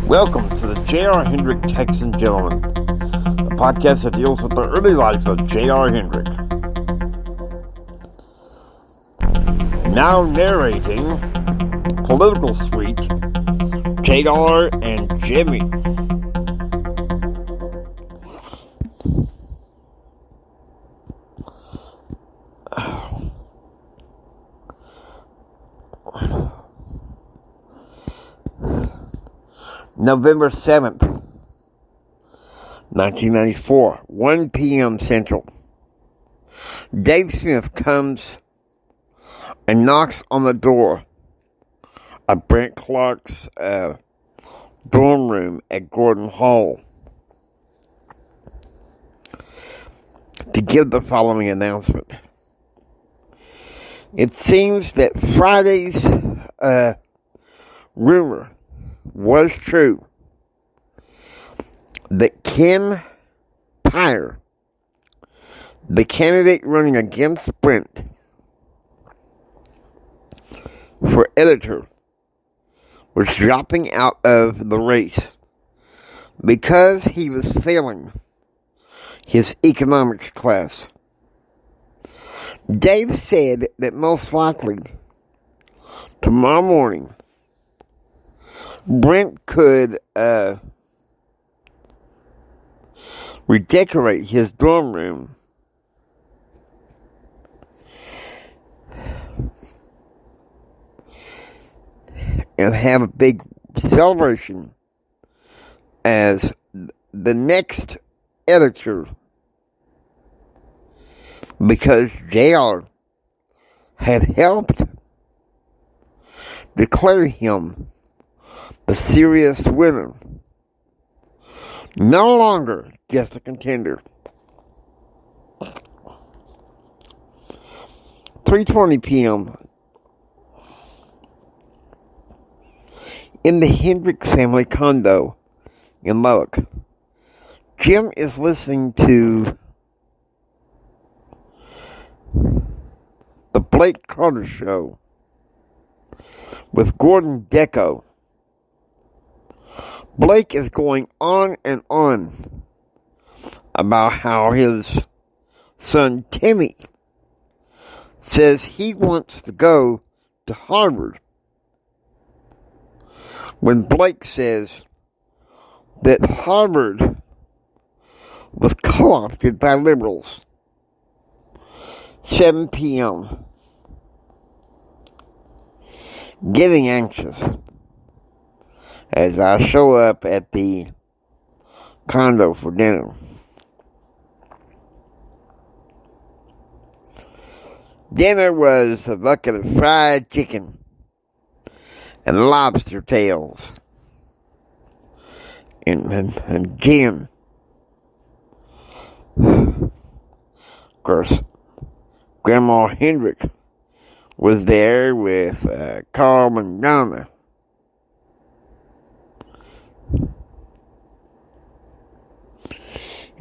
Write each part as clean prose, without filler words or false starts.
Welcome to the J.R. Hendrick Texan Gentleman, a podcast that deals with the early life of J.R. Hendrick. Now narrating Political Suite, J.R. and Jimmy. November 7th, 1994, 1 p.m. Central. Dave Smith comes and knocks on the door of Brent Clark's dorm room at Gordon Hall to give the following announcement. It seems that Friday's rumor was true that Ken Pyre, the candidate running against Brent for editor, was dropping out of the race because he was failing his economics class. Dave said that most likely tomorrow morning Brent could redecorate his dorm room and have a big celebration as the next editor, because JR had helped declare him the serious winner, no longer just a contender. 3:20 p.m. in the Hendrick family condo in Lubbock. Jim is listening to the Blake Carter Show with Gordon Gekko. Blake is going on and on about how his son Timmy says he wants to go to Harvard, when Blake says that Harvard was co-opted by liberals. 7 p.m. Getting anxious as I show up at the condo for dinner. Dinner was a bucket of fried chicken and lobster tails and gin. Of course, Grandma Hendrick was there with Carl and Donna.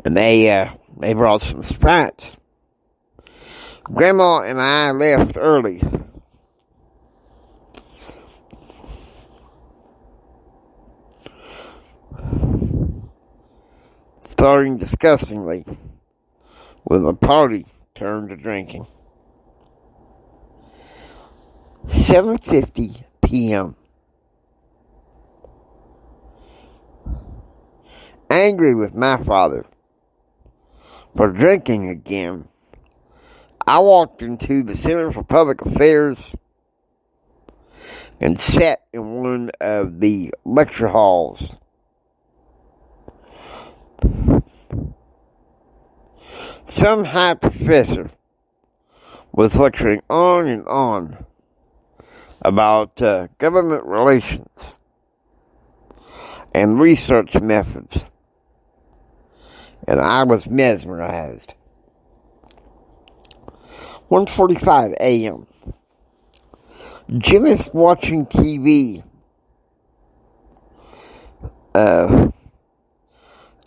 And they brought some Sprites. Grandma and I left early. Starting disgustingly with a party turned to drinking. 7:50 p.m. Angry with my father for drinking again, I walked into the Center for Public Affairs and sat in one of the lecture halls. Some high professor was lecturing on and on about government relations and research methods, and I was mesmerized. 1:45 a.m. Jim is watching TV, and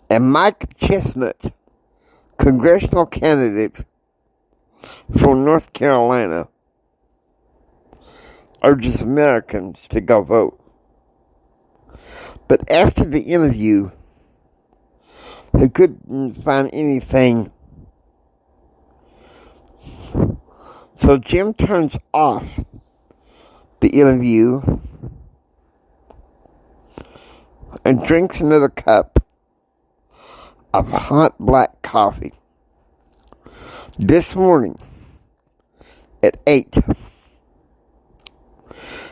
Mike Chestnut, congressional candidate from North Carolina, urges Americans to go vote. But after the interview, he couldn't find anything. So Jim turns off the interview and drinks another cup of hot black coffee. This morning at 8,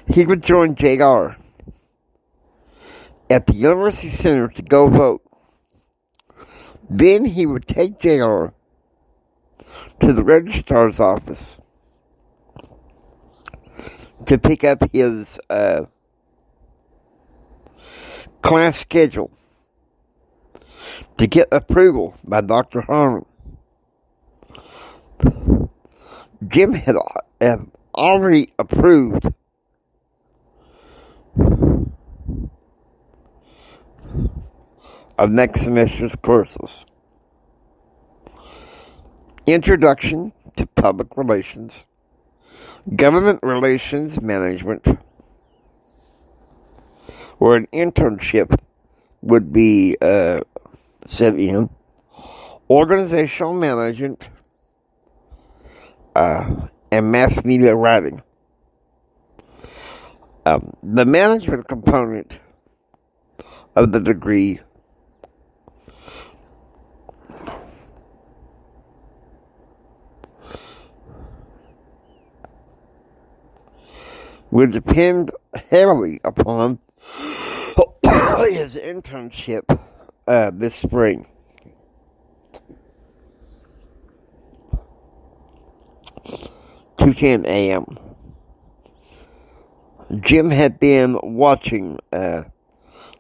he would join JR at the University Center to go vote. Then he would take JR to the registrar's office to pick up his class schedule to get approval by Dr. Harmon. Jim had already approved of next semester's courses. Introduction to Public Relations, Government Relations Management, where an internship would be set in, Organizational Management, and Mass Media Writing. The management component of the degree would depend heavily upon his internship this spring. (2:10 a.m.) Jim had been watching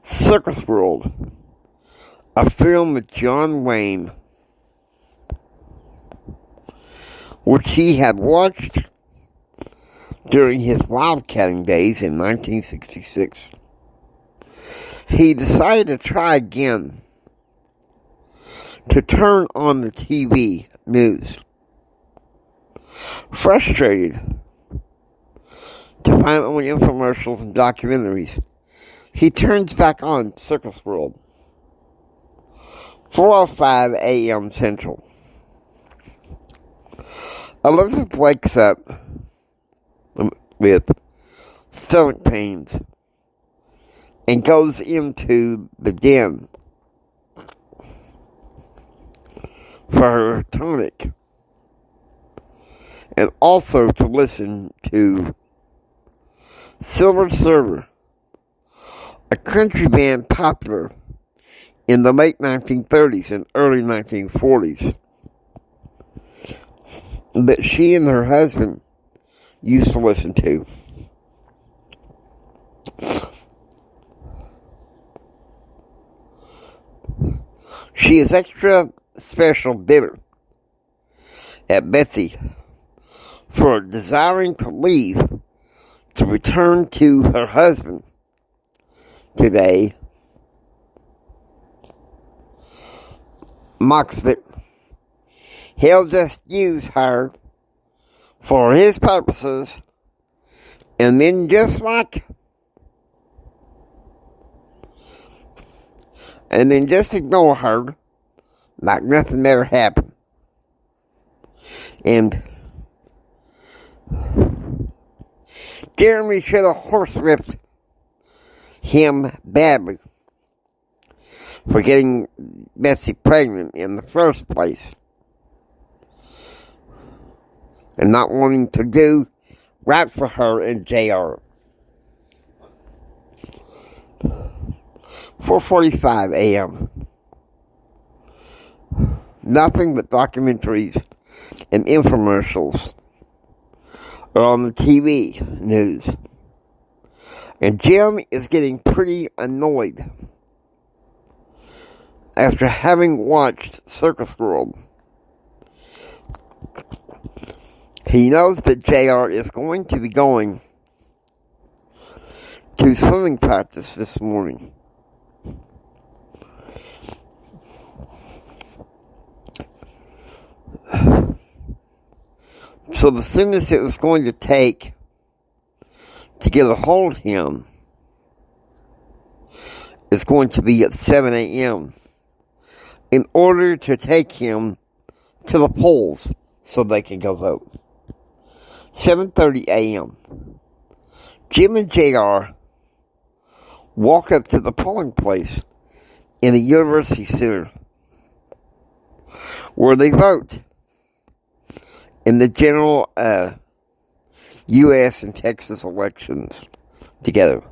Circus World, a film with John Wayne, which he had watched during his wildcatting days in 1966. He decided to try again to turn on the TV news. Frustrated to find only infomercials and documentaries, he turns back on Circus World. 4:05 a.m. Central. Elizabeth wakes up with stomach pains and goes into the den for her tonic, and also to listen to Silver Surfer, a country band popular in the late 1930s and early 1940s that she and her husband used to listen to. She is extra special bitter at Betsy for desiring to leave to return to her husband today. Mocks that he'll just use her for his purposes, and then just ignore her like nothing ever happened. And Jeremy should have horsewhipped him badly for getting Betsy pregnant in the first place, and not wanting to do right for her and JR. 4:45 a.m. Nothing but documentaries and infomercials are on the TV news. And Jim is getting pretty annoyed after having watched Circus World. He knows that JR is going to be going to swimming practice this morning. So the soonest it was going to take to get a hold of him is going to be at 7 a.m. in order to take him to the polls so they can go vote. 7:30 a.m. Jim and JR walk up to the polling place in the University Center where they vote in the general U.S. and Texas elections together.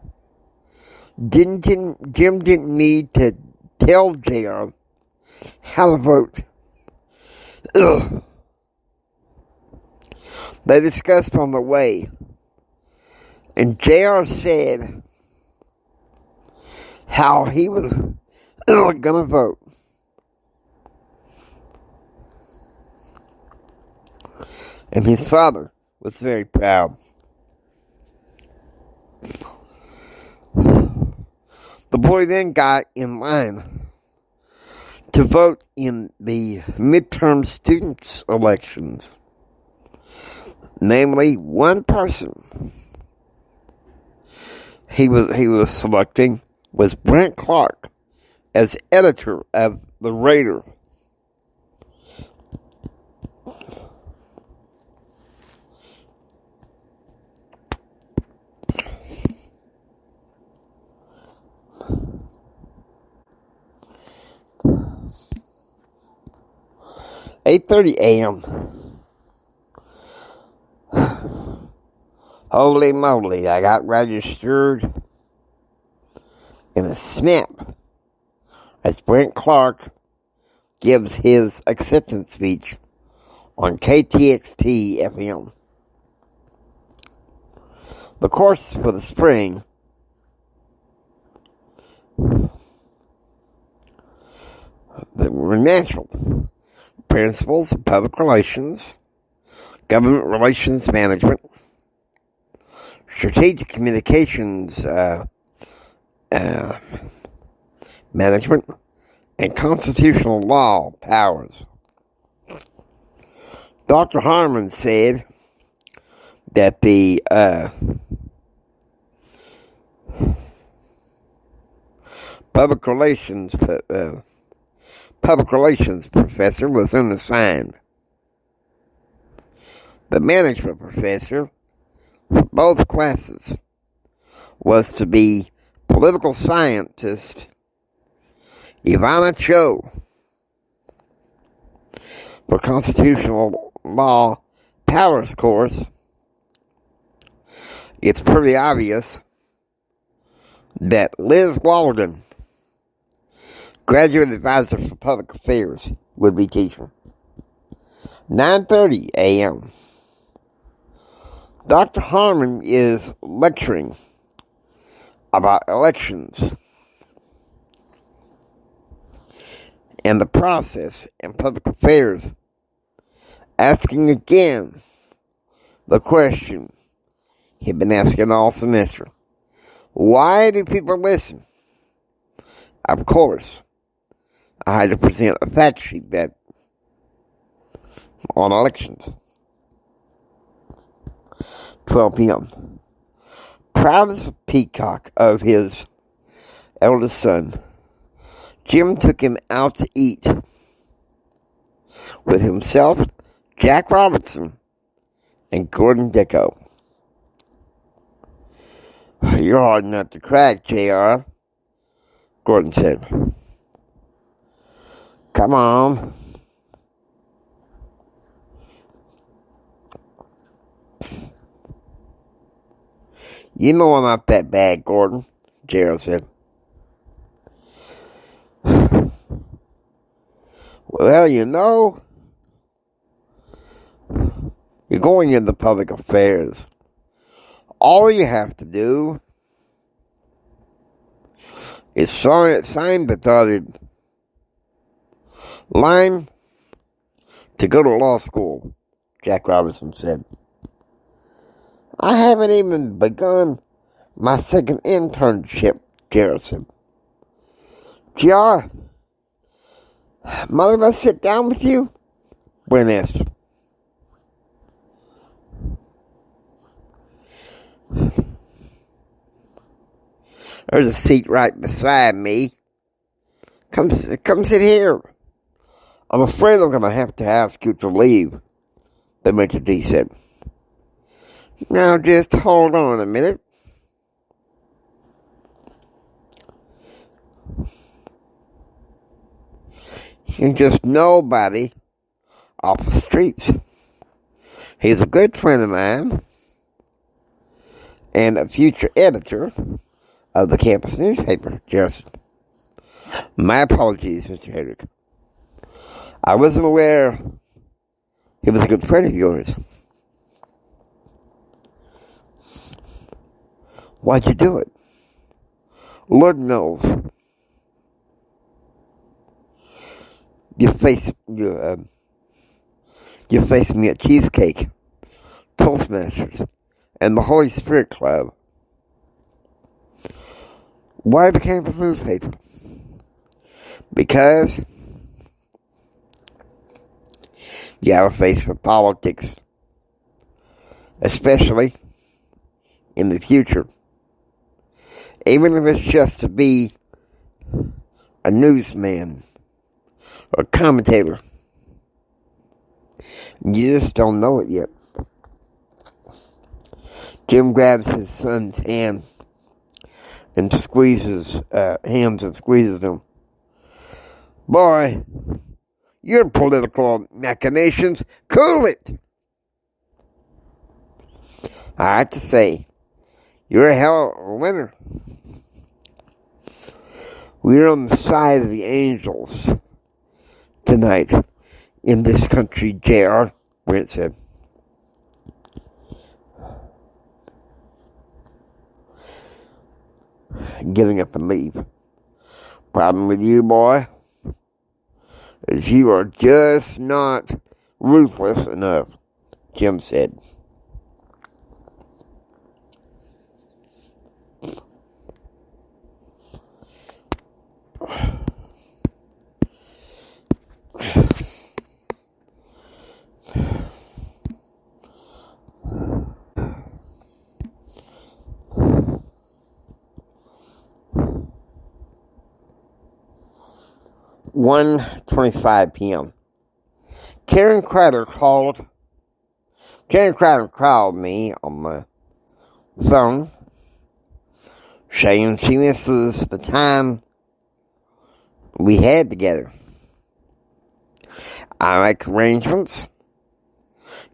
Jim didn't need to tell JR how to vote. Ugh. They discussed on the way, and JR said how he was going to vote. And his father was very proud. The boy then got in line to vote in the midterm students' elections. Namely, one person he was selecting was Brent Clark as editor of the Raider. "8:30 a.m. Holy moly, I got registered in a snap as Brent Clark gives his acceptance speech on KTXT FM. The course for the spring were natural. Principles of public relations, government relations management, strategic communications management, and constitutional law powers. Dr. Harmon said that the public relations professor was unassigned. The management professor for both classes was to be political scientist Ivana Cho. For constitutional law powers course, it's pretty obvious that Liz Walden, graduate advisor for public affairs, would be teaching. 9:30 a.m. Dr. Harmon is lecturing about elections and the process in public affairs, asking again the question he'd been asking all semester. Why do people listen? Of course, I had to present a fact sheet that on elections. 12 p.m. Proud as a peacock of his eldest son, Jim took him out to eat with himself, Jack Robinson, and Gordon Dicko. "You're hard nut to crack, JR," Gordon said. "Come on." "You know I'm not that bad, Gordon," JR said. "Well, you know, you're going into public affairs. All you have to do is sign the dotted line to go to law school," Jack Robinson said. "I haven't even begun my second internship," Jared said. "JR, Mother, let's sit down with you?" Brent asked. There's a seat right beside me. Come sit here. I'm afraid I'm going to have to ask you to leave, the Mr. D said. Now just hold on a minute. He's just nobody off the streets. He's a good friend of mine and a future editor of the campus newspaper. Just my apologies, Mr. Hedrick. I wasn't aware he was a good friend of yours. Why'd you do it? Lord knows. You face me at Cheesecake, Toastmasters, and the Holy Spirit Club. Why the campus newspaper? Because you have a face for politics, especially in the future. Even if it's just to be a newsman or a commentator. You just don't know it yet. Jim grabs his son's hand and squeezes them. Boy, your political machinations, cool it! I have to say, you're a hell of a winner. We're on the side of the angels tonight in this country, J.R., Brent said. Getting up and leave. Problem with you, boy, is you are just not ruthless enough, Jim said. "1:25 p.m. Karen Crowder called me on my phone, saying she misses the time we had together. I make arrangements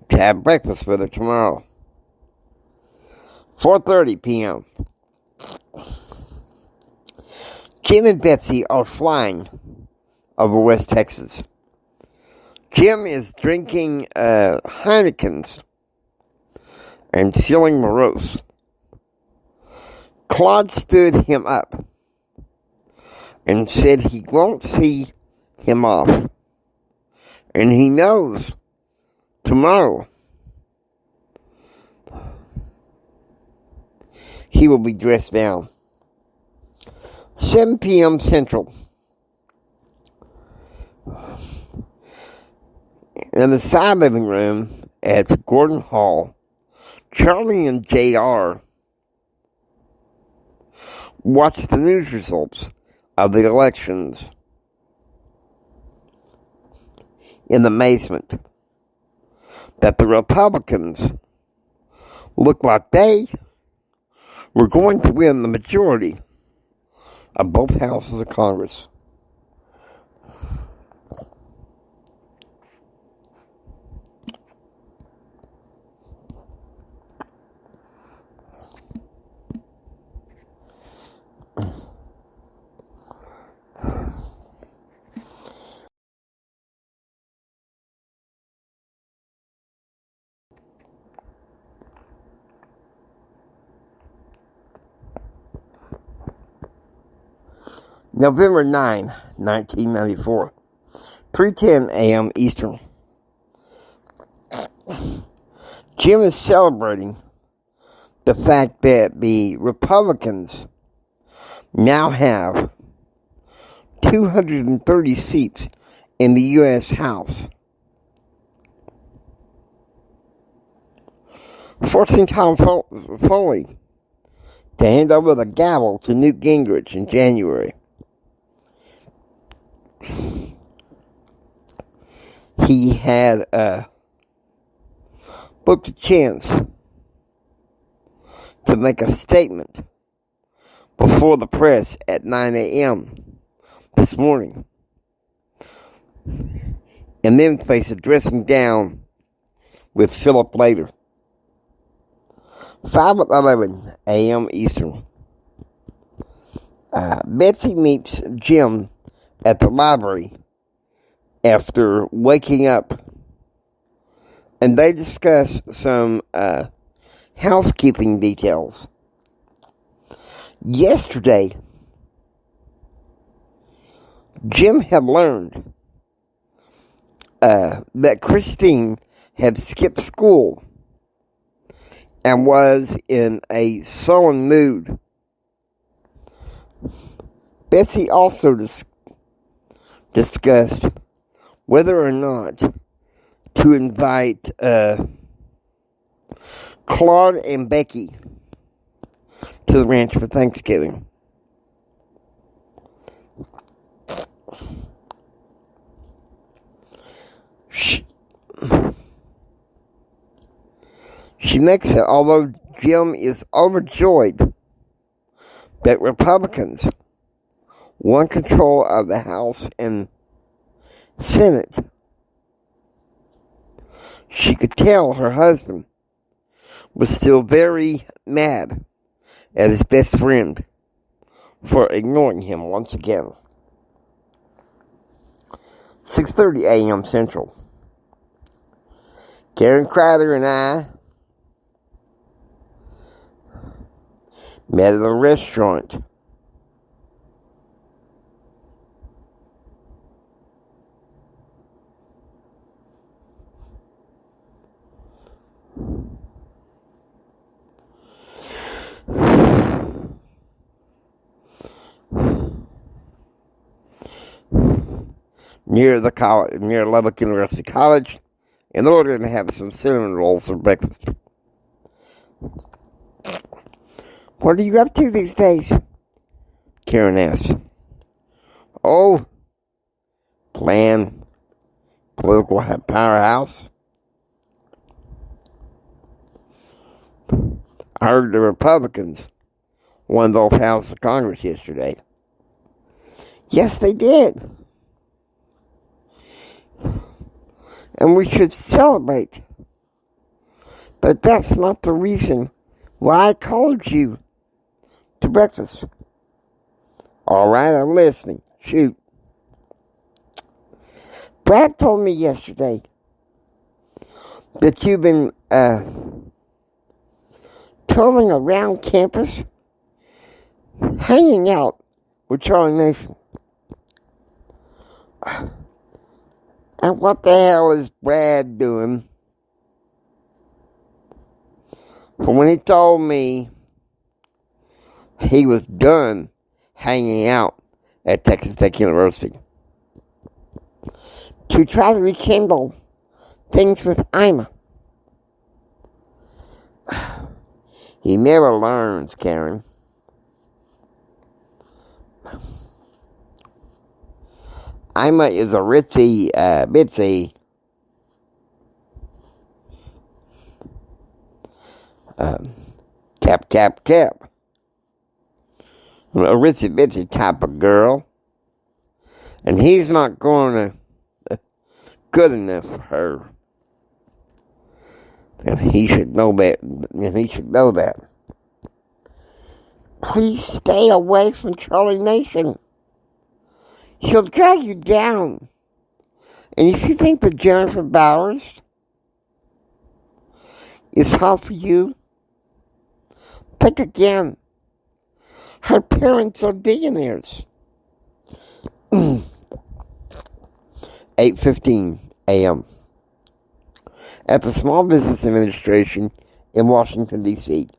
to have breakfast with her tomorrow. 4:30 p.m. Jim and Betsy are flying over West Texas. Jim is drinking Heinekens and feeling morose. Claude stood him up and said he won't see him off. And he knows tomorrow he will be dressed down. 7 p.m. Central. In the side living room at Gordon Hall, Charlie and J.R. watched the news results of the elections in amazement that the Republicans looked like they were going to win the majority of both houses of Congress. November 9, 1994, 3:10 a.m. Eastern. Jim is celebrating the fact that the Republicans now have 230 seats in the U.S. House. 14-time Foley to hand over the gavel to Newt Gingrich in January. He had booked a chance to make a statement before the press at 9 a.m. this morning, and then face a dressing down with Philip later. 5:11 a.m. Eastern. Betsy meets Jim at the library after waking up, and they discuss some housekeeping details. Yesterday, Jim had learned that Christine had skipped school and was in a sullen mood. Betsy also discussed whether or not to invite Claude and Becky to the ranch for Thanksgiving. She makes it, although Jim is overjoyed that Republicans won control of the House and Senate, she could tell her husband was still very mad at his best friend for ignoring him once again. 6:30 a.m. Central. Karen Crowder and I met at a restaurant. Near Lubbock University College, in order to have some cinnamon rolls for breakfast. What are you up to these days? Karen asked. Oh, plan political powerhouse. I heard the Republicans won both houses of Congress yesterday. Yes, they did. And we should celebrate. But that's not the reason why I called you to breakfast. All right, I'm listening. Shoot. Brad told me yesterday that you've been touring around campus, hanging out with Charlie Nation. And what the hell is Brad doing? For when he told me he was done hanging out at Texas Tech University to try to rekindle things with Ima. He never learns, Karen. Ima is a ritzy, bitsy, tap. A ritzy bitsy type of girl. And he's not going to good enough for her. And he should know that. Please stay away from Charlie Nation. She'll drag you down. And if you think that Jennifer Bowers is hot for you, think again. Her parents are billionaires. 8:15 a.m. At the Small Business Administration in Washington, D.C.,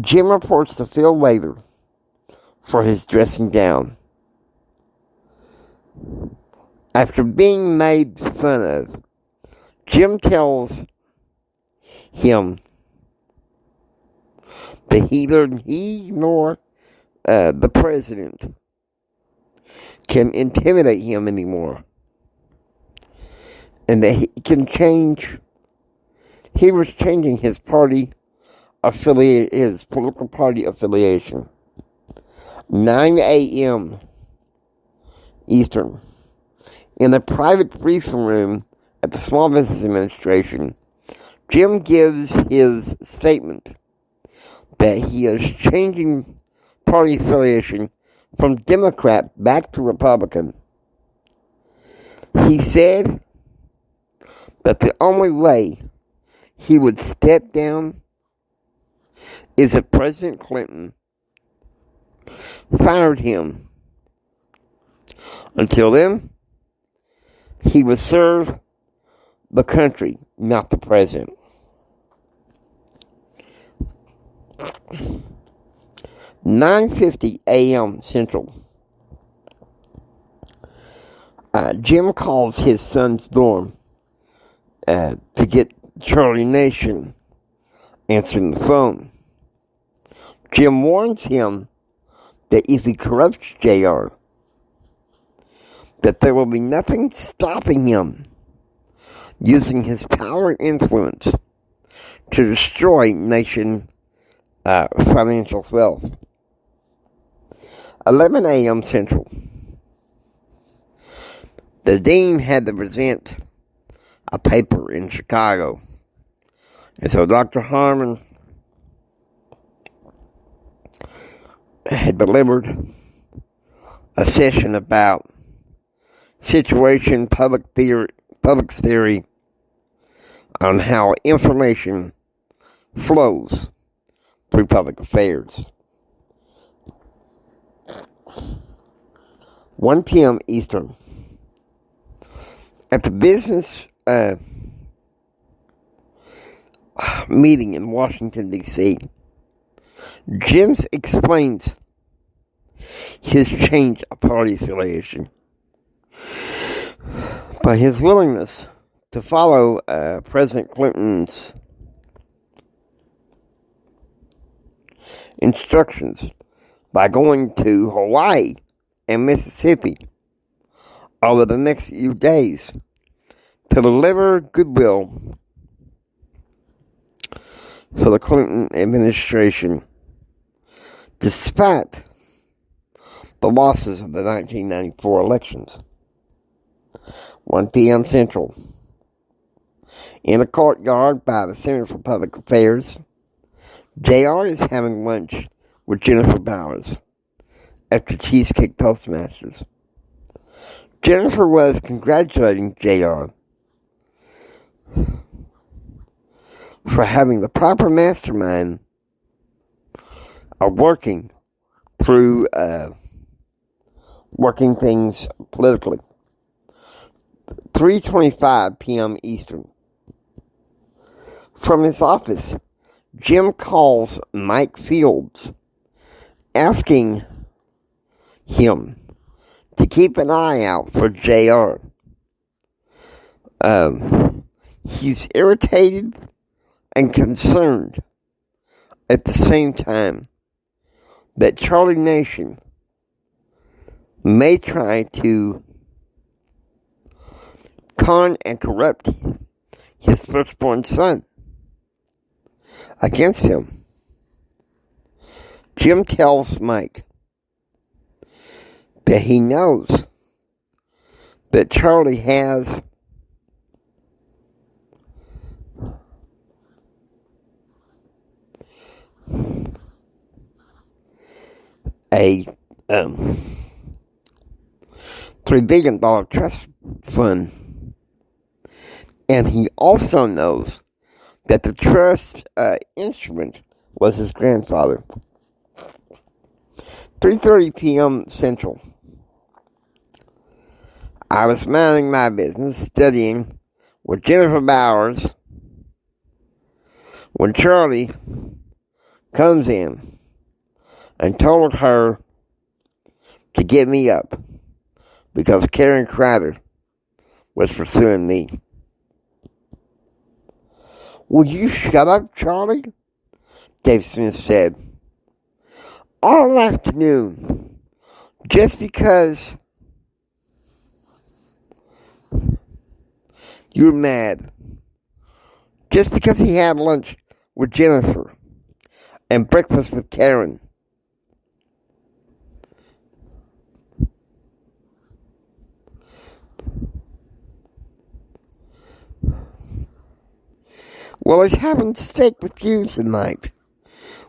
Jim reports to Phil later for his dressing down. After being made fun of, Jim tells him that neither he nor the president can intimidate him anymore, and that he was changing his his political party affiliation. 9 a.m. Eastern. In a private briefing room at the Small Business Administration, Jim gives his statement that he is changing party affiliation from Democrat back to Republican. He said that the only way he would step down is if President Clinton fired him. Until then, he would serve the country, not the president. "9:50 a.m. Central. Jim calls his son's dorm to get Charlie Nation answering the phone. Jim warns him that if he corrupts JR, that there will be nothing stopping him using his power and influence to destroy Nation financial wealth. 11 a.m. Central. The dean had to present a paper in Chicago. And so Dr. Harmon had delivered a session about public's theory on how information flows through public affairs. 1 p.m. Eastern. At the business meeting in Washington, D.C., Jim explains his change of party affiliation by his willingness to follow President Clinton's instructions by going to Hawaii and Mississippi over the next few days to deliver goodwill for the Clinton administration, despite the losses of the 1994 elections. 1 p.m. Central. In a courtyard by the Center for Public Affairs, JR is having lunch with Jennifer Bowers at the Cheesecake Toastmasters. Jennifer was congratulating JR for having the proper mastermind of working through working things politically. 3:25 p.m. Eastern. From his office, Jim calls Mike Fields, asking him to keep an eye out for JR. He's irritated and concerned at the same time that Charlie Nation may try to con and corrupt his firstborn son against him. Jim tells Mike that he knows that Charlie has a $3 billion trust fund, and he also knows that the trust instrument was his grandfather. 3:30 p.m. Central. I was minding my business, studying with Jennifer Bowers, when Charlie comes in and told her to get me up because Karen Crowder was pursuing me. "Will you shut up, Charlie?" Dave Smith said, all afternoon, just because you're mad, just because he had lunch with Jennifer and breakfast with Karen. Well, he's having steak with you tonight.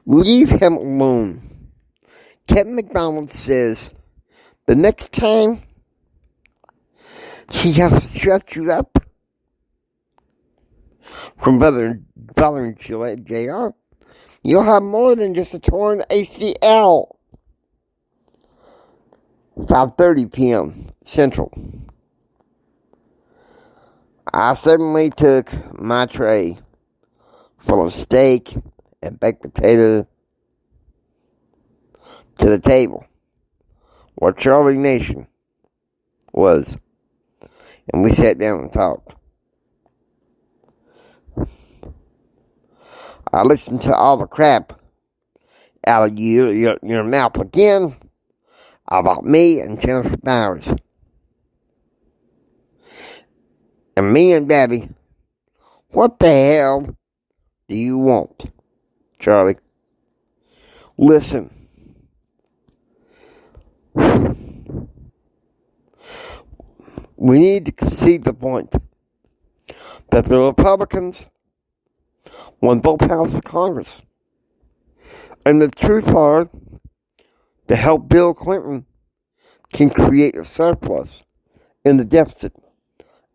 Leave him alone. Kevin McDonald says the next time he has to shut you up from bothering JR, you'll have more than just a torn ACL. 5:30 p.m. Central. I suddenly took my tray full of steak and baked potato to the table where Charlie Nation was, and we sat down and talked. I listened to all the crap out of your mouth again about me and Jennifer Bowers. And me and Debbie, what the hell do you want, Charlie? Listen. We need to concede the point that the Republicans won both houses of Congress. And the truth are, to help Bill Clinton can create a surplus in the deficit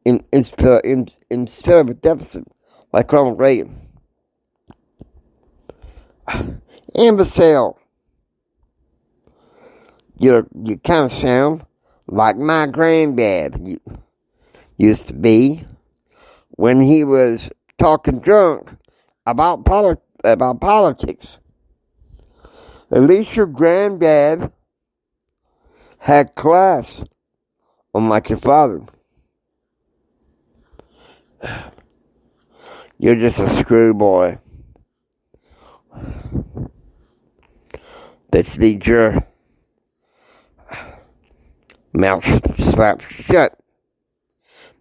instead of a deficit like Ronald Reagan. Imbecile. You kind of sound like my granddad used to be when he was talking drunk about politics. At least your granddad had class, unlike your father. You're just a screwboy that needs your mouth slapped shut.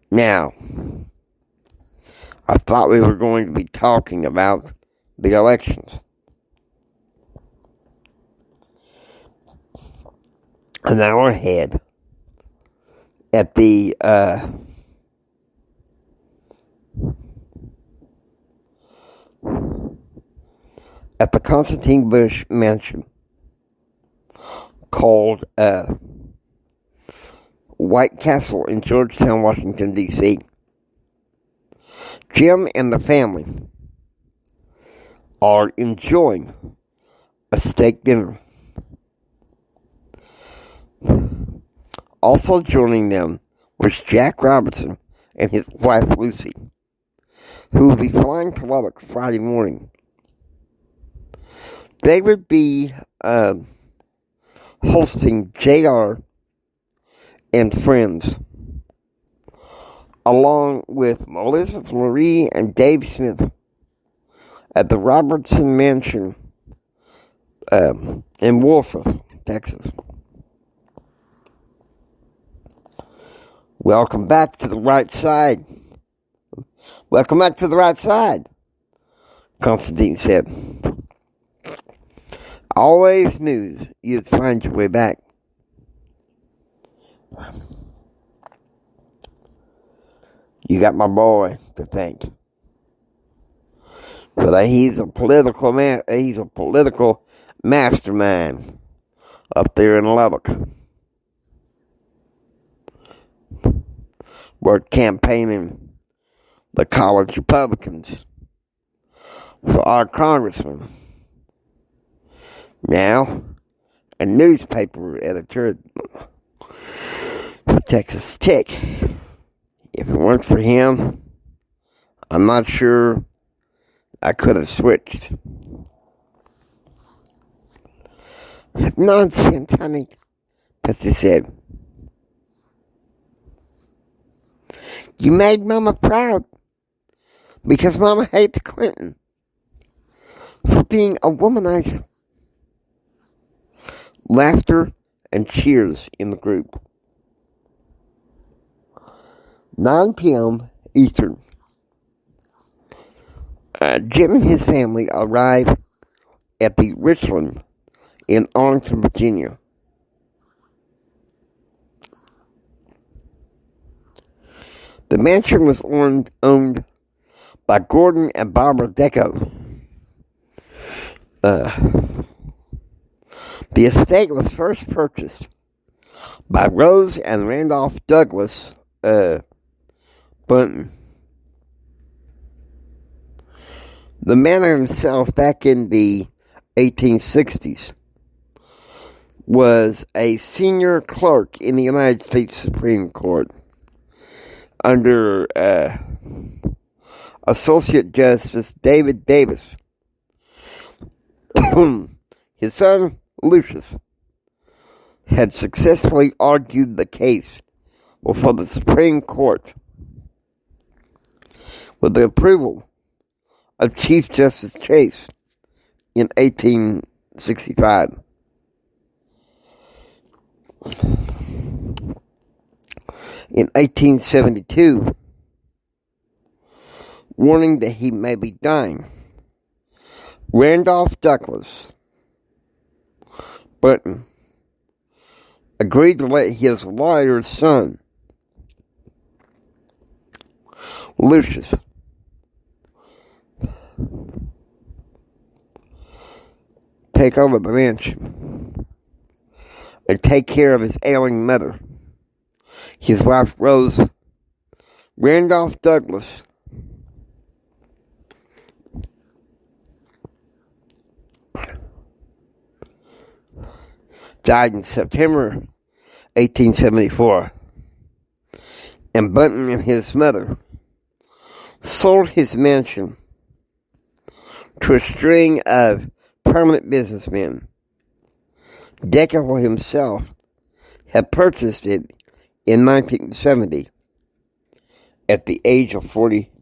Now, I thought we were going to be talking about the elections. An hour ahead at the Constantine Bush mansion called White Castle in Georgetown, Washington, D.C. Jim and the family are enjoying a steak dinner. Also joining them was Jack Robinson and his wife Lucy, who will be flying to Lubbock Friday morning. They would be hosting JR and friends, along with Elizabeth Marie and Dave Smith at the Robertson Mansion in Wolford, Texas. Welcome back to the right side. Welcome back to the right side, Constantine said. I always knew you'd find your way back. You got my boy to thank. But he's a political mastermind up there in Lubbock. We're campaigning the college Republicans for our congressman. Now, a newspaper editor for Texas Tech. If it weren't for him, I'm not sure I could have switched. Nonsense, honey, Patsy said. You made Mama proud because Mama hates Clinton. for being a womanizer. Laughter and cheers in the group. 9 p.m. Eastern. Jim and his family arrive at the Richland in Arlington, Virginia. The mansion was owned by Gordon and Barbara Deco. The estate was first purchased by Rose and Randolph Douglas Bunton. The manor himself, back in the 1860s, was a senior clerk in the United States Supreme Court under Associate Justice David Davis. His son, Lucius, had successfully argued the case before the Supreme Court with the approval of Chief Justice Chase in 1865. In 1872, warning that he may be dying, Randolph Douglas Bunton agreed to let his lawyer's son, Lucius, take over the mansion and take care of his ailing mother. His wife, Rose Randolph Douglas, died in September 1874, and Bunton and his mother sold his mansion to a string of prominent businessmen. Deco himself had purchased it in 1970 at the age of 42.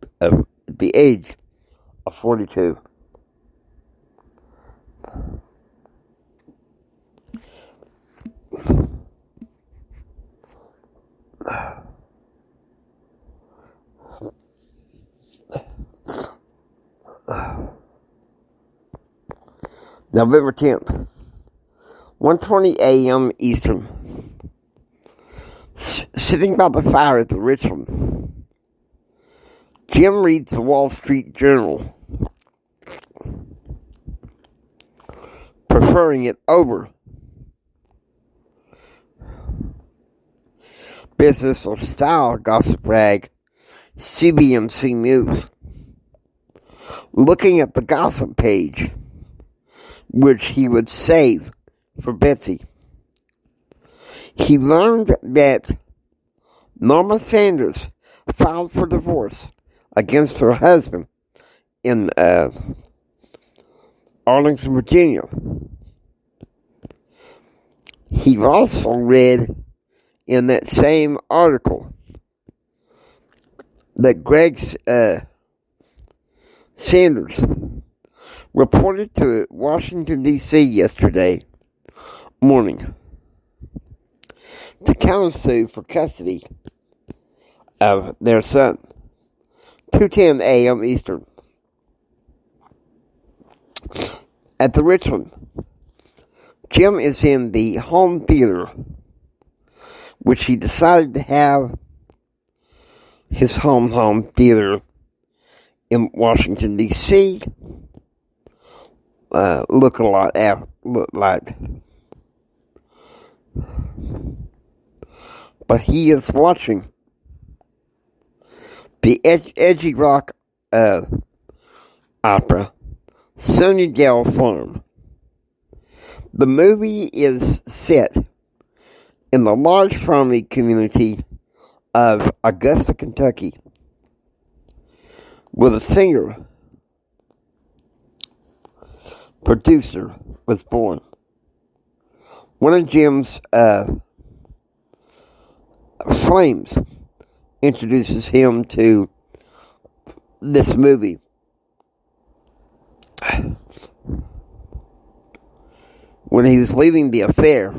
November 10th, 1:20 a.m. Eastern. Sitting by the fire at the Richland, Jim reads the Wall Street Journal, preferring it over business or style gossip rag CBMC News. Looking at the gossip page, which he would save for Betsy, he learned that Norma Sanders filed for divorce against her husband in Arlington, Virginia. He also read in that same article that Greg Sanders reported to Washington, D.C. yesterday morning to countersue for custody of their son. 2:10 a.m. Eastern. At the Richland, Jim is in the home theater, which he decided to have his home theater in Washington, D.C. Look like. But he is watching the edgy rock opera, Sunnydale Farm. The movie is set in the large farming community of Augusta, Kentucky, where the singer producer was born. One of Jim's flames introduces him to this movie. when he was leaving the affair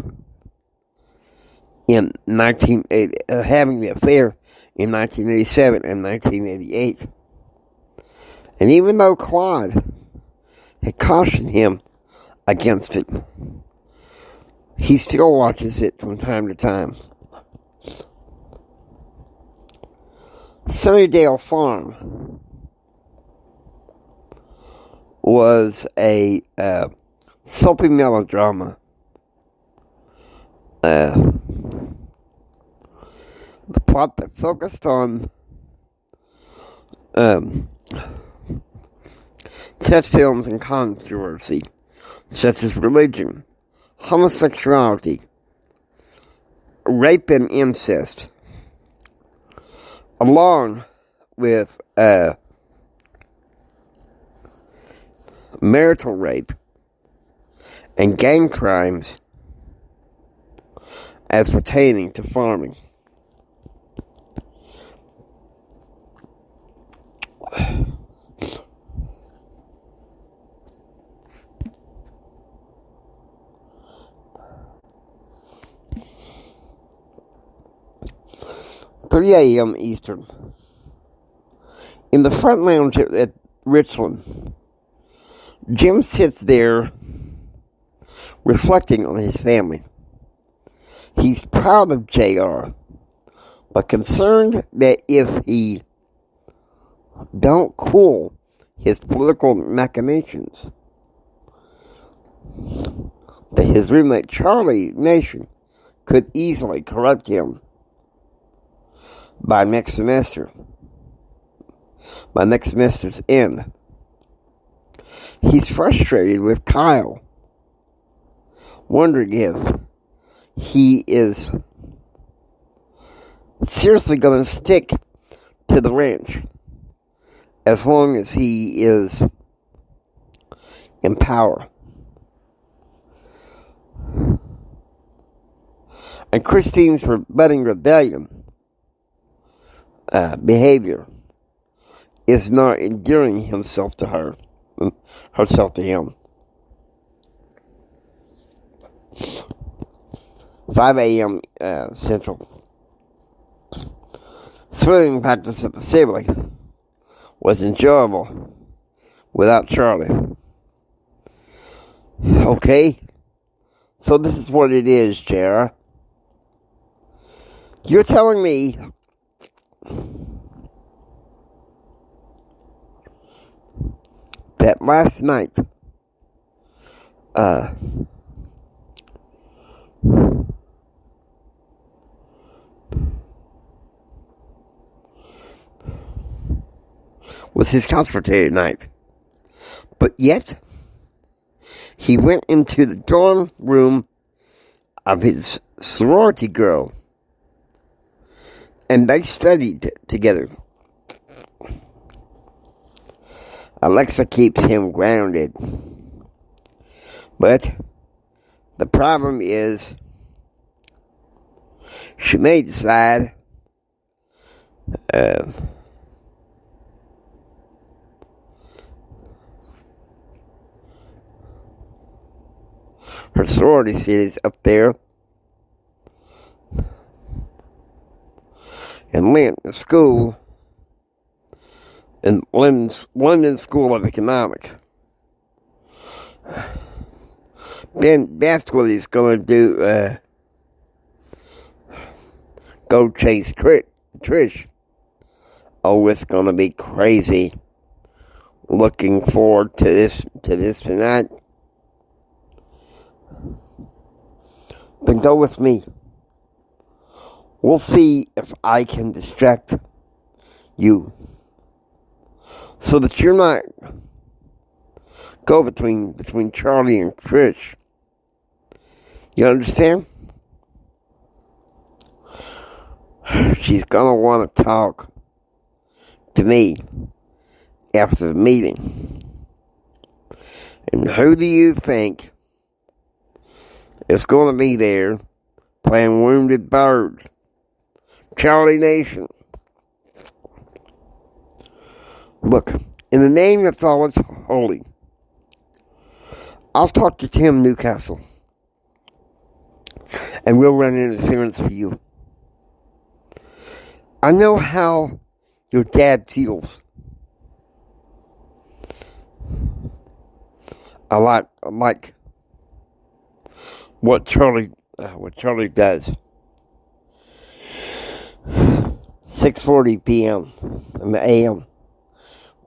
in having the affair in 1987 and 1988. And even though Claude had cautioned him against it, he still watches it from time to time. Sunnydale Farm was a soapy melodrama. The plot that focused on such films and controversy, such as religion, homosexuality, rape and incest, along with marital rape and gang crimes as pertaining to farming. "3 a.m. Eastern. In the front lounge at Richland, Jim sits there reflecting on his family. He's proud of JR, but concerned that if he don't cool his political machinations, that his roommate Charlie Nation could easily corrupt him by next semester's end. He's frustrated with Kyle, wondering if he is seriously going to stick to the ranch as long as he is in power. And Christine's budding rebellion behavior is not endearing herself to him. 5 a.m. Central. Swimming practice at the Sibley was enjoyable without Charlie. Okay, so this is what it is, Jara. You're telling me that last night, was his couch potato night, but yet he went into the dorm room of his sorority girl and they studied together. Alexa keeps him grounded, but the problem is she may decide her sorority seat is up there in London School, in London School of Economics. Then that's what he's going to do. Go chase Trish. Oh, it's going to be crazy. Looking forward to this tonight. Then go with me. We'll see if I can distract you so that you're not go between Charlie and Trish. You understand? She's gonna want to talk to me after the meeting. And who do you think is going to be there playing Wounded Bird? Charlie Nation. Look, in the name that's all that's holy, I'll talk to Tim Newcastle and we'll run interference for you. I know how your dad feels. I like what Charlie does. 6:40 p.m. a.m.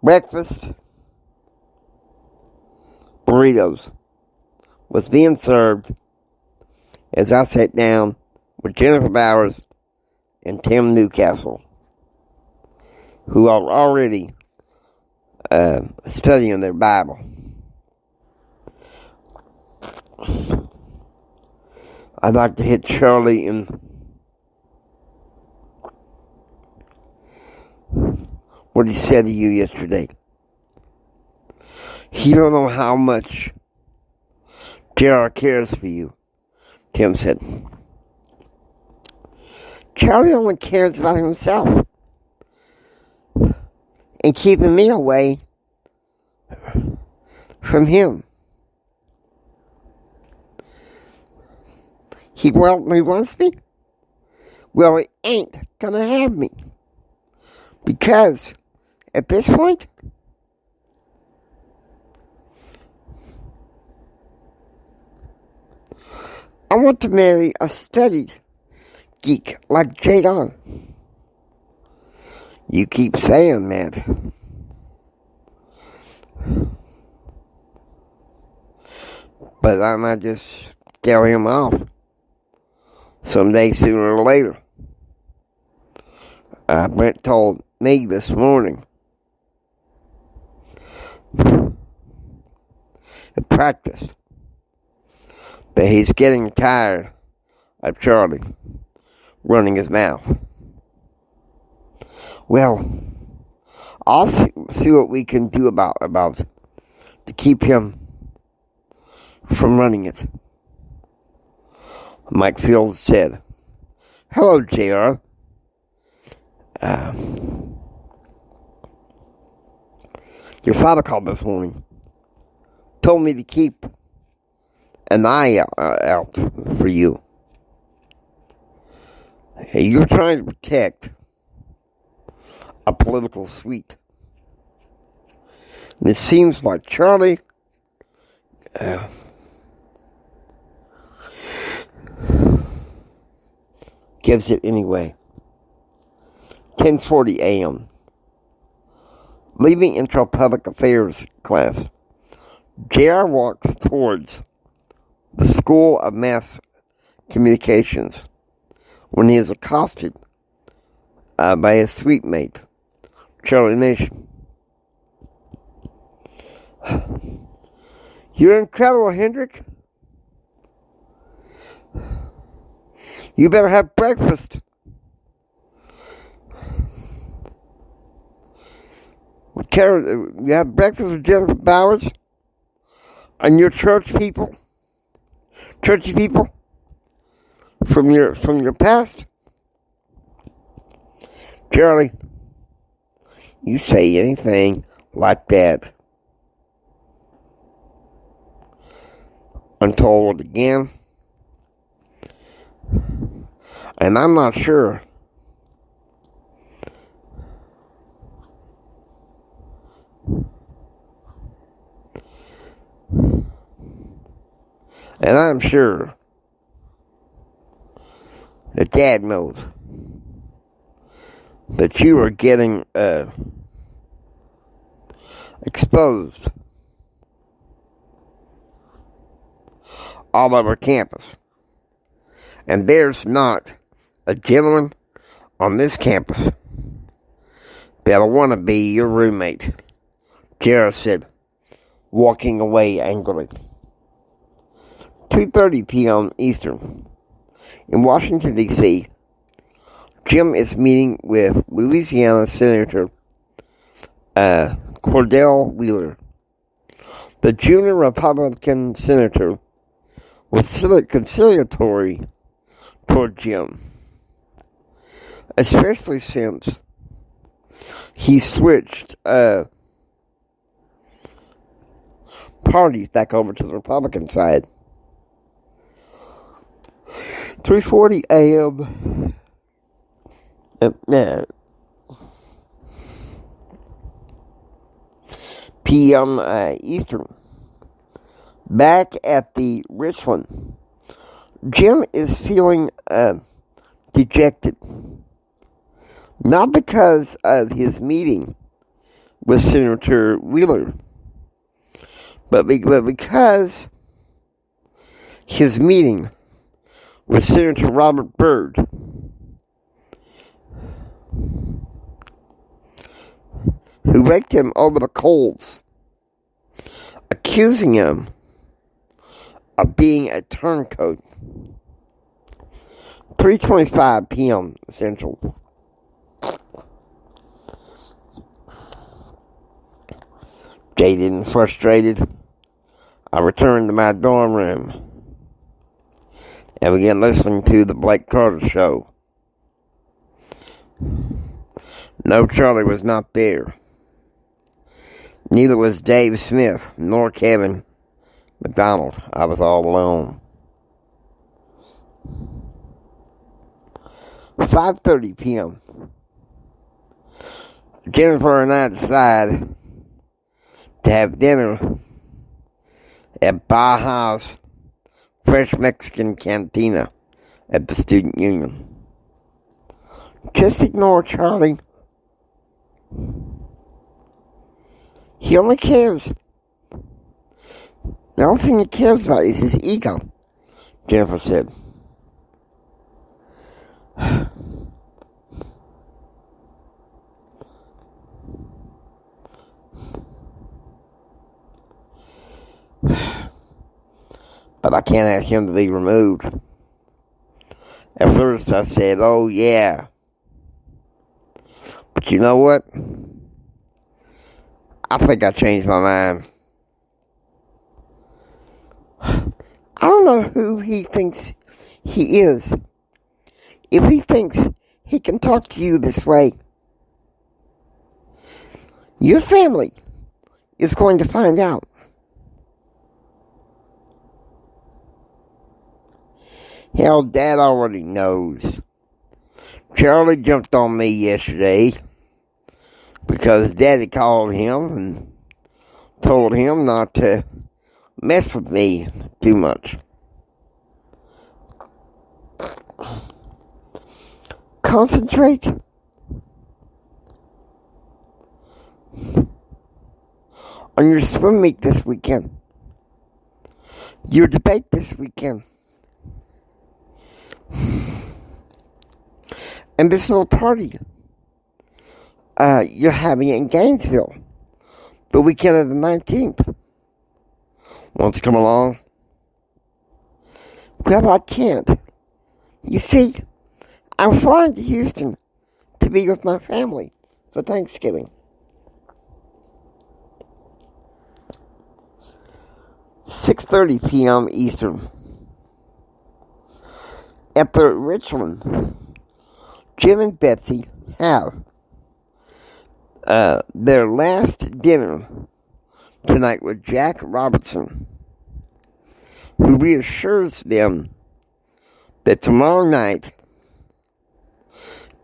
Breakfast burritos was being served as I sat down with Jennifer Bowers and Tim Newcastle, who are already studying their Bible. I'd like to hit Charlie in what he said to you yesterday. He don't know how much JR cares for you, Tim said. Charlie only cares about himself and keeping me away from him. He wants me? Well, he ain't gonna have me. Because at this point, I want to marry a studied geek like JR. You keep saying that. But I might just scare him off someday, sooner or later. Brent told me this morning at practice that he's getting tired of Charlie running his mouth. Well, I'll see what we can do about to keep him from running it. Mike Fields said, "Hello, JR. Your father called this morning. Told me to keep an eye out for you. You're trying to protect a political suite. And it seems like Charlie gives it anyway." 10:40 a.m. Leaving Intro Public Affairs class, JR walks towards the School of Mass Communications when he is accosted by his suitemate, Charlie Nation. "You're incredible, Hendrick. You better have breakfast." You have breakfast with Jennifer Bowers and your churchy people from your past. Charlie, you say anything like that, I'm told again, and I'm not sure. And I'm sure that Dad knows that you are getting exposed all over campus. And there's not a gentleman on this campus that'll want to be your roommate, JR said, walking away angrily. 2:30 p.m. Eastern. In Washington, D.C., Jim is meeting with Louisiana Senator Cordell Wheeler. The junior Republican senator was conciliatory toward Jim, especially since he switched parties back over to the Republican side. 3:40 a.m. p.m. Eastern. Back at the Richland, Jim is feeling dejected. Not because of his meeting with Senator Wheeler, but because his meeting with Senator Robert Byrd, who raked him over the coals, accusing him of being a turncoat. 3:25 p.m. Central. Jaded and frustrated, I returned to my dorm room and began listening to the Blake Carter show. No, Charlie was not there. Neither was Dave Smith, nor Kevin McDonald. I was all alone. 5:30 p.m. Jennifer and I decided to have dinner at Baja's Fresh Mexican Cantina at the Student Union. Just ignore Charlie. He only cares. The only thing he cares about is his ego, Jennifer said. But I can't ask him to be removed. At first I said, oh yeah. But you know what? I think I changed my mind. I don't know who he thinks he is. If he thinks he can talk to you this way, your family is going to find out. Hell, Dad already knows. Charlie jumped on me yesterday because Daddy called him and told him not to mess with me too much. Concentrate on your swim meet this weekend. Your debate this weekend. And this little party you're having in Gainesville the weekend of the 19th. Want to come along? Well, I can't. You see, I'm flying to Houston to be with my family for Thanksgiving. 6:30 p.m. Eastern. At the Richland, Jim and Betsy have their last dinner tonight with Jack Robertson, who reassures them that tomorrow night,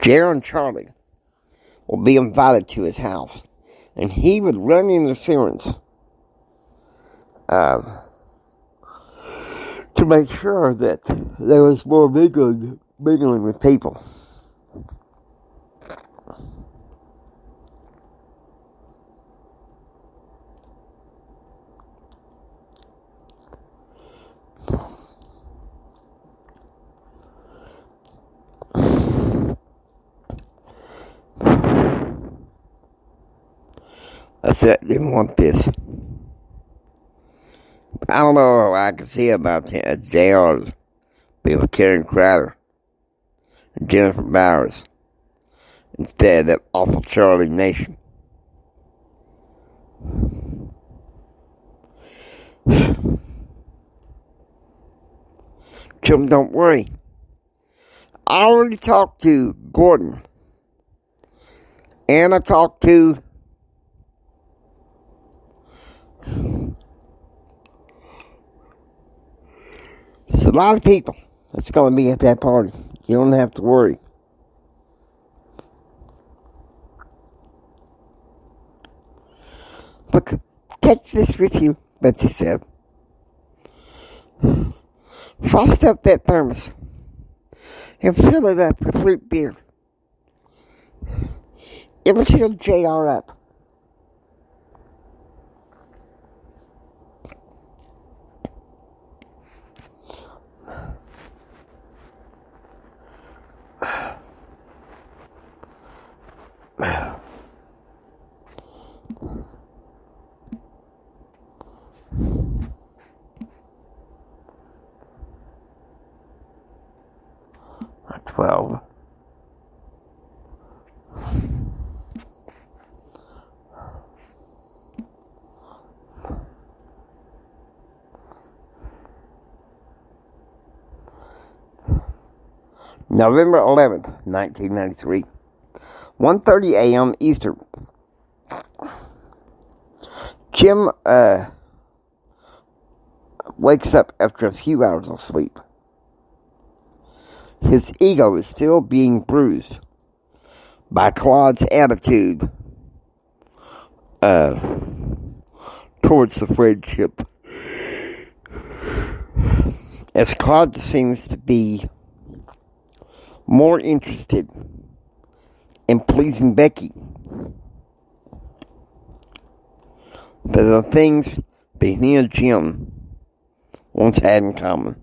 Jer and Charlie will be invited to his house, and he would run interference to make sure that there was more mingling with people. I said, didn't want this. I don't know what I can see about JR's being with Karen Crowder and Jennifer Bowers instead of that awful Charlie Nation. Jim, don't worry. I already talked to Gordon. And I talked to a lot of people. It's going to be at that party. You don't have to worry. Look, take this with you, Betsy said. Frost up that thermos and fill it up with root beer. It'll cheer JR up. That's 12. November 11th, 1993. 1:30 a.m. Eastern. Jim wakes up after a few hours of sleep. His ego is still being bruised by Claude's attitude towards the friendship. As Claude seems to be more interested in pleasing Becky than the things that he and Jim once had in common.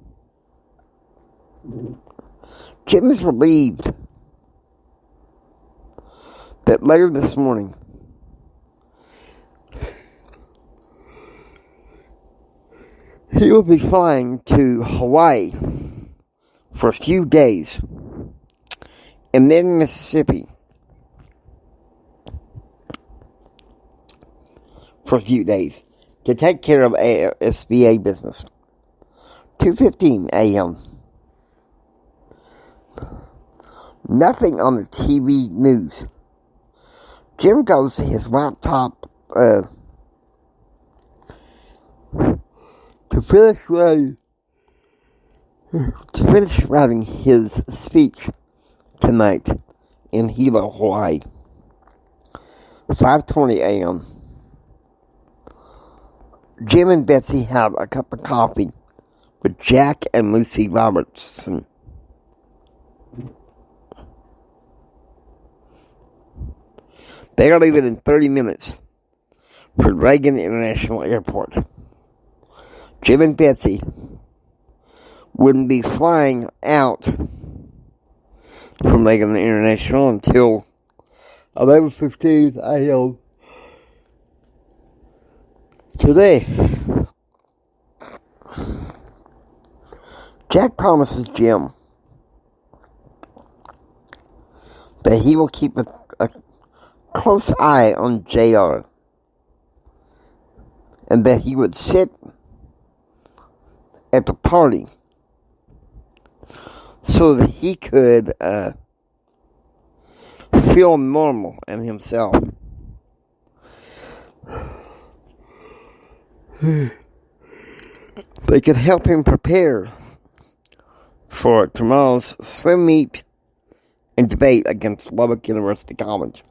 Jim is relieved that later this morning he will be flying to Hawaii for a few days and then Mississippi for a few days to take care of SBA business. 2:15 a.m. Nothing on the TV news. Jim goes to his laptop to finish writing his speech tonight in Hilo, Hawaii. 5:20 a.m. Jim and Betsy have a cup of coffee with Jack and Lucy Robertson. They are leaving in 30 minutes for Reagan International Airport. Jim and Betsy wouldn't be flying out from Reagan International until 11:15 a.m. today. Jack promises Jim that he will keep a close eye on JR and that he would sit at the party so that he could feel normal and himself. They could help him prepare for tomorrow's swim meet and debate against Lubbock University College.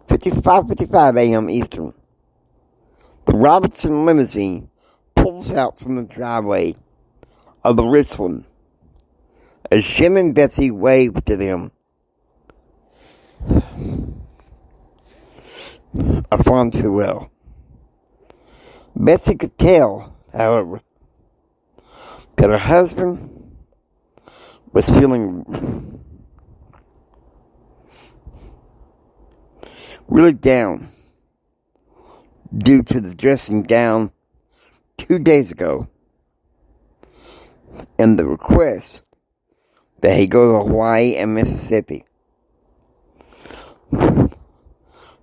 5:55 a.m. Eastern. The Robertson limousine pulls out from the driveway of the Richland as Jim and Betsy wave to them. A fond farewell. Betsy could tell, however, that her husband was feeling really down due to the dressing down 2 days ago and the request that he go to Hawaii and Mississippi,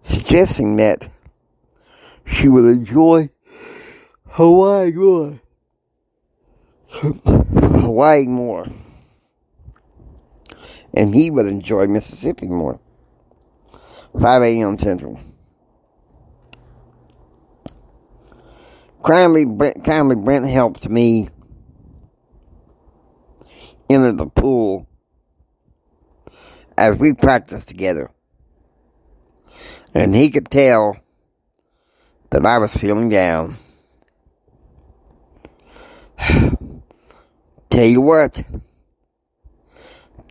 suggesting that she would enjoy Hawaii more, and he would enjoy Mississippi more. 5 a.m. Central. Kindly, Brent helped me into the pool as we practiced together. And he could tell that I was feeling down. Tell you what,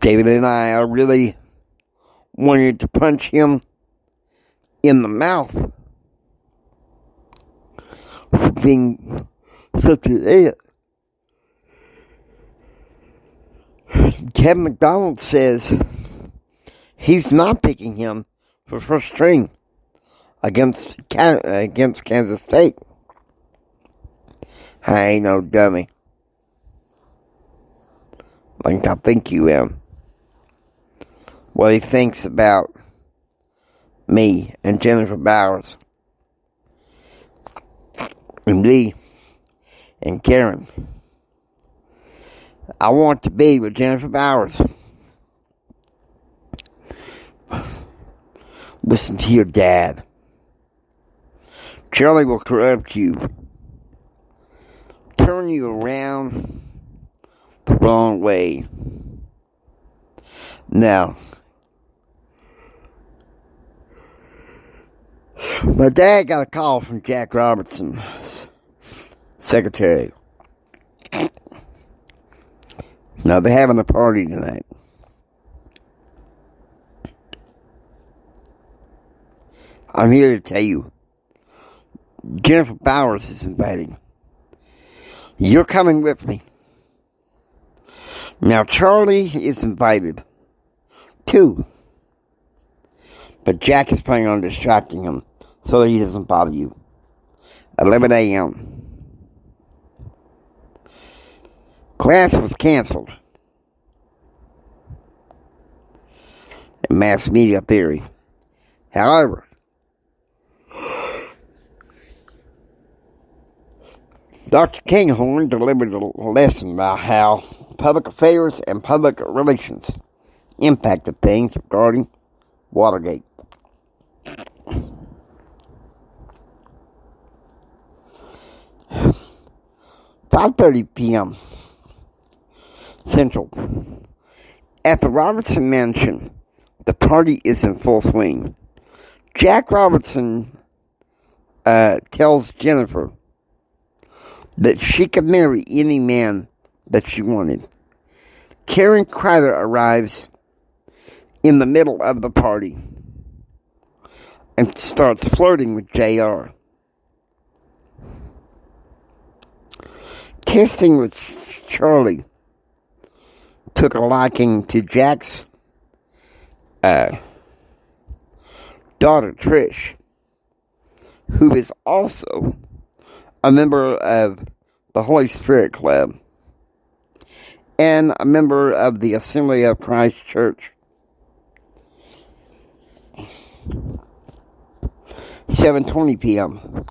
David and I really wanted to punch him in the mouth for being such an idiot. Kevin McDonald says he's not picking him for first string against Kansas State. I ain't no dummy. Like I think you am. What he thinks about me and Jennifer Bowers and Lee and Karen. I want to be with Jennifer Bowers. Listen to your dad. Charlie will corrupt you, turn you around the wrong way. Now, my dad got a call from Jack Robertson's secretary. Now, they're having a party tonight. I'm here to tell you, Jennifer Bowers is inviting. You're coming with me. Now, Charlie is invited, too. But Jack is planning on distracting him so that he doesn't bother you. 11 a.m. Class was canceled. In mass media theory. However, Dr. Kinghorn delivered a lesson about how public affairs and public relations impacted things regarding Watergate. 5:30 p.m. Central. At the Robertson Mansion, the party is in full swing. Jack Robertson tells Jennifer that she could marry any man that she wanted. Karen Kreider arrives in the middle of the party and starts flirting with JR. Testing with Charlie took a liking to Jack's daughter, Trish, who is also a member of the Holy Spirit Club and a member of the Assembly of Christ Church. 7:20 p.m.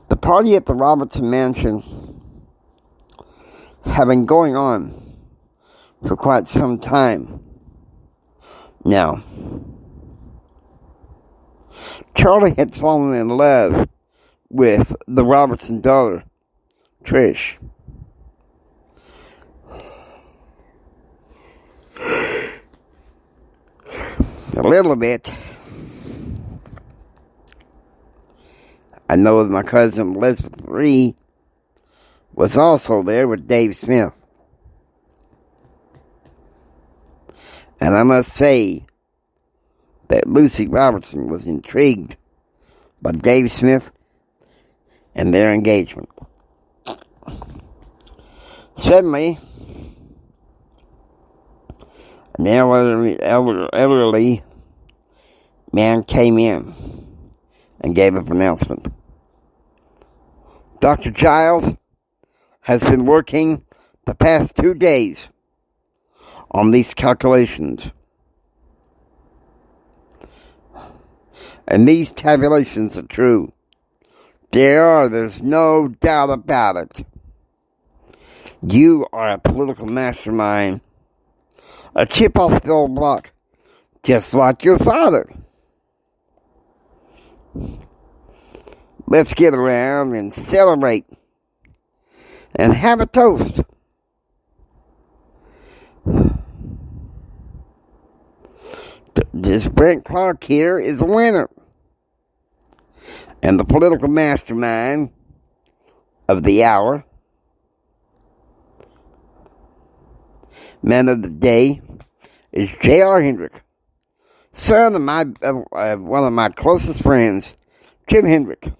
The party at the Robertson Mansion have been going on for quite some time now. Charlie had fallen in love with the Robertson daughter, Trish. A little bit. I know that my cousin Elizabeth Marie was also there with Dave Smith. And I must say that Lucy Robertson was intrigued by Dave Smith and their engagement. Suddenly, an elderly man came in and gave a pronouncement. Dr. Giles has been working the past 2 days on these calculations. And these tabulations are true. There's no doubt about it. You are a political mastermind. A chip off the old block. Just like your father. Let's get around and celebrate. And have a toast This Brent Clark here is a winner. And the political mastermind of the hour, man of the day, is J.R. Hendrick, son of one of my closest friends, Jim Hendrick.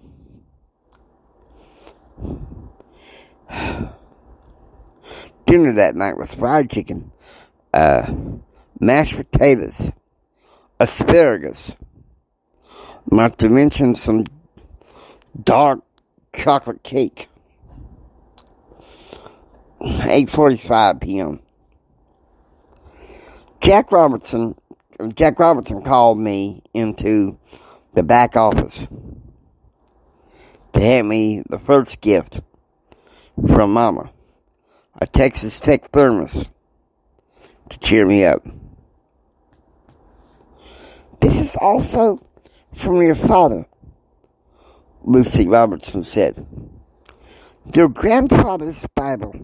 Dinner that night was fried chicken, mashed potatoes, asparagus, not to mention some dark chocolate cake. 8:45 p.m. Jack Robertson called me into the back office to hand me the first gift from Mama, a Texas Tech thermos to cheer me up. This is also from your father, Lucy Robertson said. Your grandfather's Bible.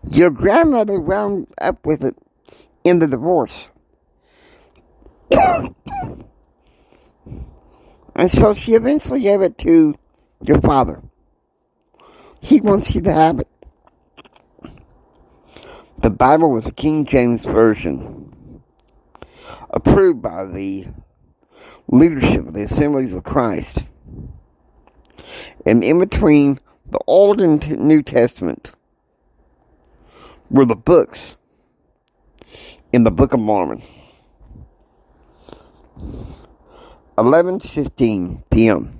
Your grandmother wound up with it in the divorce. And so she eventually gave it to your father. He wants you to have it. The Bible was a King James Version, approved by the leadership of the Assemblies of Christ. And in between the Old and New Testament were the books in the Book of Mormon. 11:15 p.m.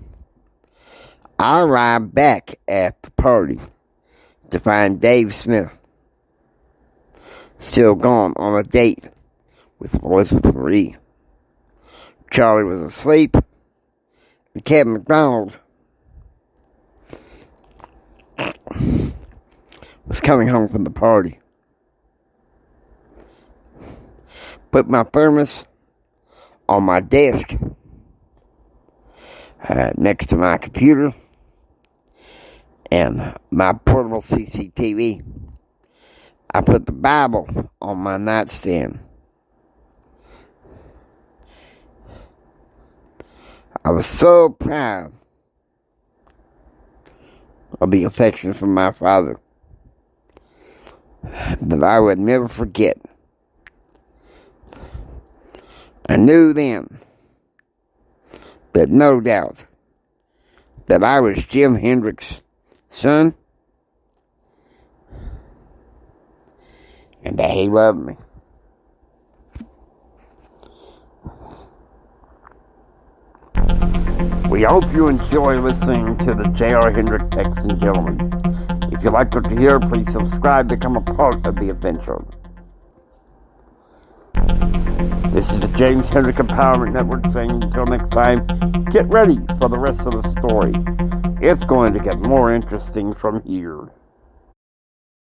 I arrived back at the party to find Dave Smith still gone on a date with Elizabeth Marie. Charlie was asleep, and Kevin McDonald was coming home from the party. Put my thermos on my desk next to my computer and my portable CCTV. I put the Bible on my nightstand. I was so proud of the affection from my father that I would never forget. I knew then, but no doubt, that I was Jim Hendrick's son, and that he loved me. We hope you enjoy listening to the J.R. Hendrick Texan Gentleman. If you like what you hear, please subscribe, become a part of the adventure. This is the James Hendrick Empowerment Network saying until next time, get ready for the rest of the story. It's going to get more interesting from here.